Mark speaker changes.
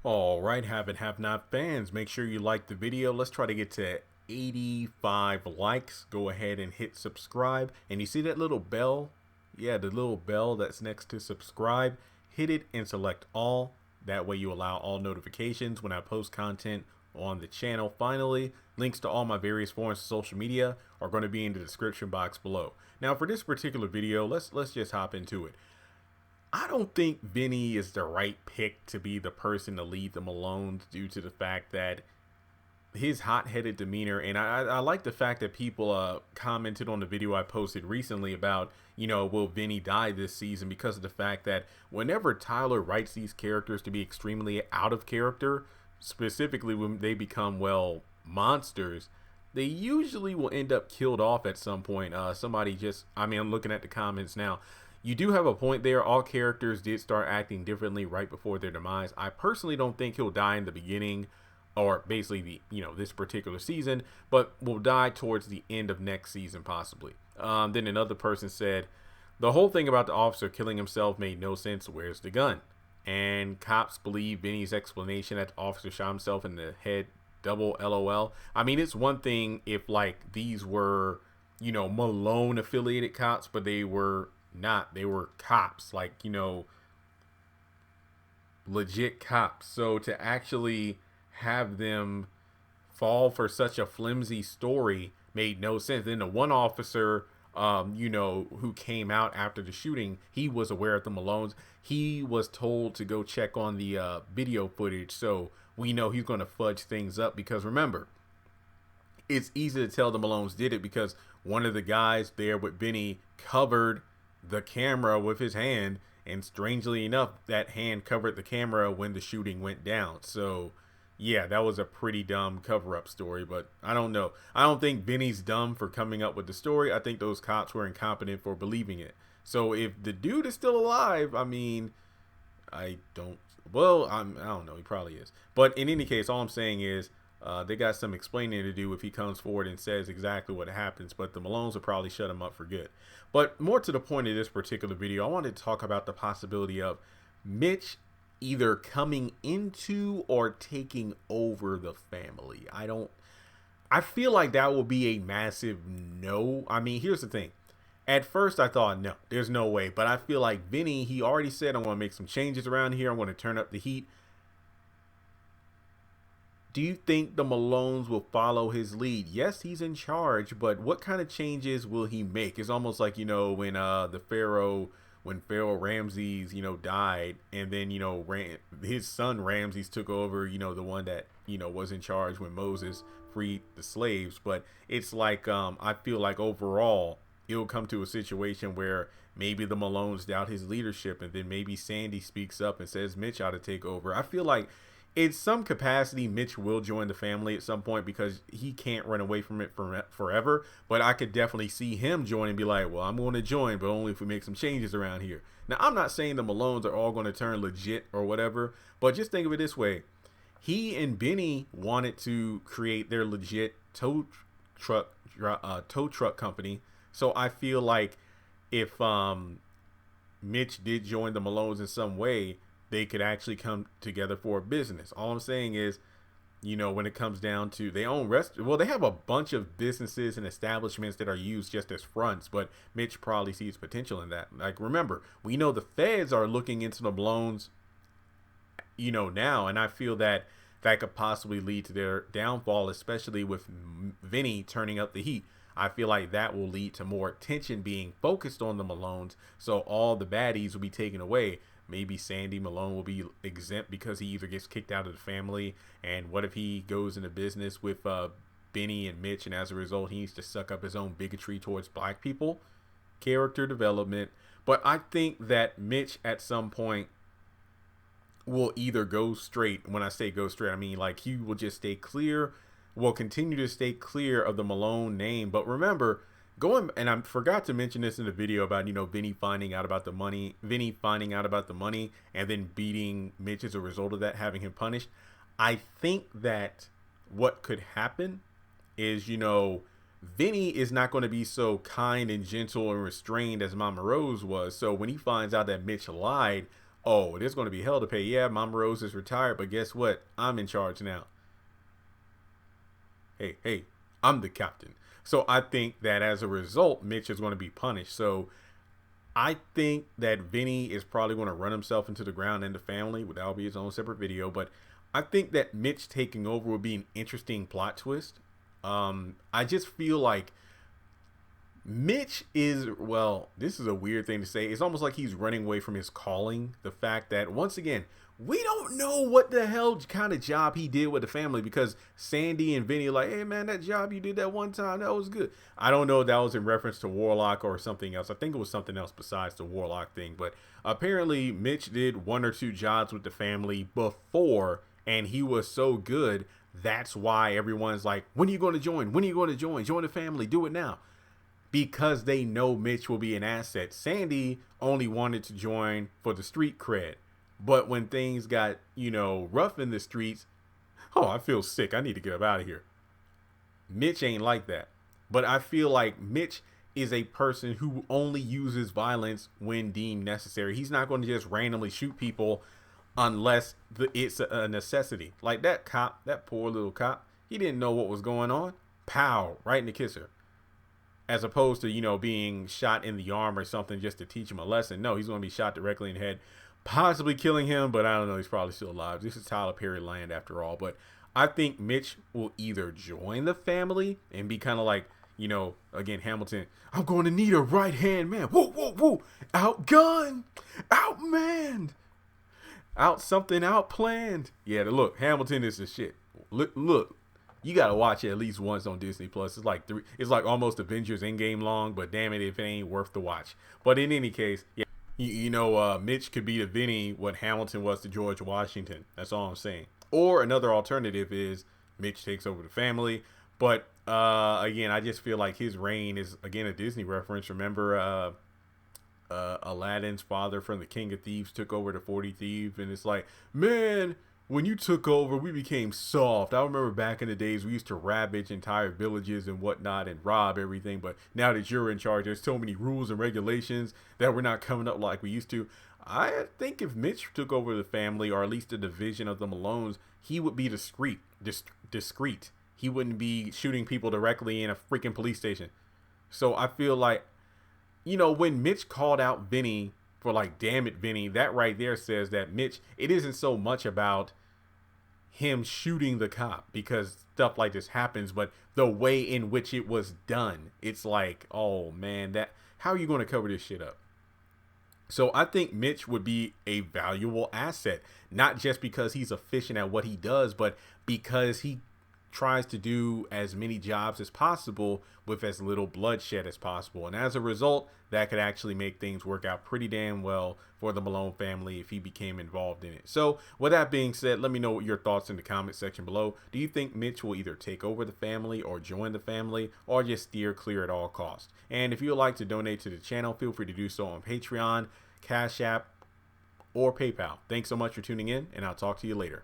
Speaker 1: All right, have and have not fans, make sure you like the video. Let's try to get to 85 likes. Go ahead and hit subscribe. And you see that little bell? Yeah, the little bell that's next to subscribe. Hit it and select all. That way you allow all notifications when I post content on the channel. Finally, links to all my various forms of social media are going to be in the description box below. Now for this particular video, let's just hop into it. I don't think Vinnie is the right pick to be the person to lead the Malones due to the fact that his hot-headed demeanor, and I like the fact that people commented on the video I posted recently about, will Vinnie die this season, because of the fact that whenever Tyler writes these characters to be extremely out of character, specifically when they become, well, monsters, they usually will end up killed off at some point. I'm looking at the comments now. You do have a point there. All characters did start acting differently right before their demise. I personally don't think he'll die in the beginning, or basically this particular season, but will die towards the end of next season possibly. Then another person said, the whole thing about the officer killing himself made no sense. Where's the gun? And cops believe Vinnie's explanation that the officer shot himself in the head. Double LOL. I mean, it's one thing if like these were, Malone affiliated cops, but they were not. They were cops, like, legit cops. So to actually have them fall for such a flimsy story made no sense. Then the one officer, who came out after the shooting, he was aware of the Malones. He was told to go check on the video footage. So we know he's going to fudge things up, because remember, it's easy to tell the Malones did it because one of the guys there with Vinnie covered the camera with his hand, and strangely enough, that hand covered the camera when the shooting went down. So yeah, that was a pretty dumb cover-up story, but I don't know. I don't think Vinnie's dumb for coming up with the story. I think those cops were incompetent for believing it. So if the dude is still alive, I mean, I don't know. He probably is. But in any case, all I'm saying is they got some explaining to do if he comes forward and says exactly what happens. But the Malones will probably shut him up for good. But more to the point of this particular video, I wanted to talk about the possibility of Mitch either coming into or taking over the family. I feel like that will be a massive no. I mean, here's the thing. At first, I thought, no, there's no way. But I feel like Vinnie, he already said, I'm going to make some changes around here. I'm going to turn up the heat. Do you think the Malones will follow his lead? Yes, he's in charge, but what kind of changes will he make? It's almost like, when Pharaoh Ramses, died, and then, his son Ramses took over, the one that, was in charge when Moses freed the slaves. But it's like, I feel like overall, it'll come to a situation where maybe the Malones doubt his leadership, and then maybe Sandy speaks up and says Mitch ought to take over. I feel like in some capacity, Mitch will join the family at some point because he can't run away from it forever. But I could definitely see him join and be like, well, I'm going to join, but only if we make some changes around here. Now, I'm not saying the Malones are all going to turn legit or whatever, but just think of it this way. He and Vinnie wanted to create their legit tow truck company. So I feel like if Mitch did join the Malones in some way, they could actually come together for a business. All I'm saying is, when it comes down to, they own they have a bunch of businesses and establishments that are used just as fronts, but Mitch probably sees potential in that. Like, remember, we know the feds are looking into the Malones, now, and I feel that that could possibly lead to their downfall, especially with Vinnie turning up the heat. I feel like that will lead to more attention being focused on the Malones, so all the baddies will be taken away. Maybe Sandy Malone will be exempt because he either gets kicked out of the family, and what if he goes into business with Vinnie and Mitch, and as a result he needs to suck up his own bigotry towards black people? Character development. But I think that Mitch at some point will either go straight. When I say go straight, I mean like he will just stay clear, will continue to stay clear of the Malone name. But remember, and I forgot to mention this in the video about, Vinnie finding out about the money, and then beating Mitch as a result of that, having him punished. I think that what could happen is, Vinnie is not going to be so kind and gentle and restrained as Mama Rose was. So when he finds out that Mitch lied, Oh, there's going to be hell to pay. Yeah, Mama Rose is retired, but guess what? I'm in charge now. Hey, I'm the captain. So I think that as a result, Mitch is going to be punished. So I think that Vinny is probably going to run himself into the ground and the family. That'll be his own separate video. But I think that Mitch taking over would be an interesting plot twist. I just feel like Mitch is, well, this is a weird thing to say. It's almost like he's running away from his calling. The fact that, once again, we don't know what the hell kind of job he did with the family, because Sandy and Vinny are like, hey, man, that job you did that one time, that was good. I don't know if that was in reference to Warlock or something else. I think it was something else besides the Warlock thing. But apparently Mitch did 1 or 2 jobs with the family before, and he was so good. That's why everyone's like, when are you going to join? When are you going to join? Join the family. Do it now. Because they know Mitch will be an asset. Sandy only wanted to join for the street cred. But when things got, rough in the streets, oh, I feel sick. I need to get up out of here. Mitch ain't like that. But I feel like Mitch is a person who only uses violence when deemed necessary. He's not going to just randomly shoot people unless it's a necessity. Like that cop, that poor little cop, he didn't know what was going on. Pow, right in the kisser. As opposed to, being shot in the arm or something just to teach him a lesson. No, he's going to be shot directly in the head, possibly killing him, but I don't know. He's probably still alive. This is Tyler Perry land after all. But I think Mitch will either join the family and be kind of like, again, Hamilton, I'm going to need a right-hand man. Woo, woo, woo. Outgunned, outmanned, out something outplanned. Yeah, look, Hamilton is the shit. Look. You gotta watch it at least once on Disney Plus. It's like almost Avengers Endgame long, but damn it if it ain't worth the watch. But in any case, yeah, Mitch could be to Vinny what Hamilton was to George Washington. That's all I'm saying. Or another alternative is Mitch takes over the family. But again, I just feel like his reign is again a Disney reference. Remember, Aladdin's father from the King of Thieves took over the 40 Thieves, and it's like, man, when you took over, we became soft. I remember back in the days, we used to ravage entire villages and whatnot and rob everything. But now that you're in charge, there's so many rules and regulations that we're not coming up like we used to. I think if Mitch took over the family, or at least a division of the Malones, he would be discreet. He wouldn't be shooting people directly in a freaking police station. So I feel like, when Mitch called out Vinny for like, damn it, Vinny, that right there says that Mitch, it isn't so much about him shooting the cop, because stuff like this happens, but the way in which it was done, it's like, oh man, how are you going to cover this shit up? So I think Mitch would be a valuable asset, not just because he's efficient at what he does, but because he tries to do as many jobs as possible with as little bloodshed as possible. And as a result, that could actually make things work out pretty damn well for the Malone family if he became involved in it. So with that being said, let me know what your thoughts in the comment section below. Do you think Mitch will either take over the family or join the family, or just steer clear at all costs? And if you would like to donate to the channel, feel free to do so on Patreon, Cash App, or PayPal. Thanks so much for tuning in, and I'll talk to you later.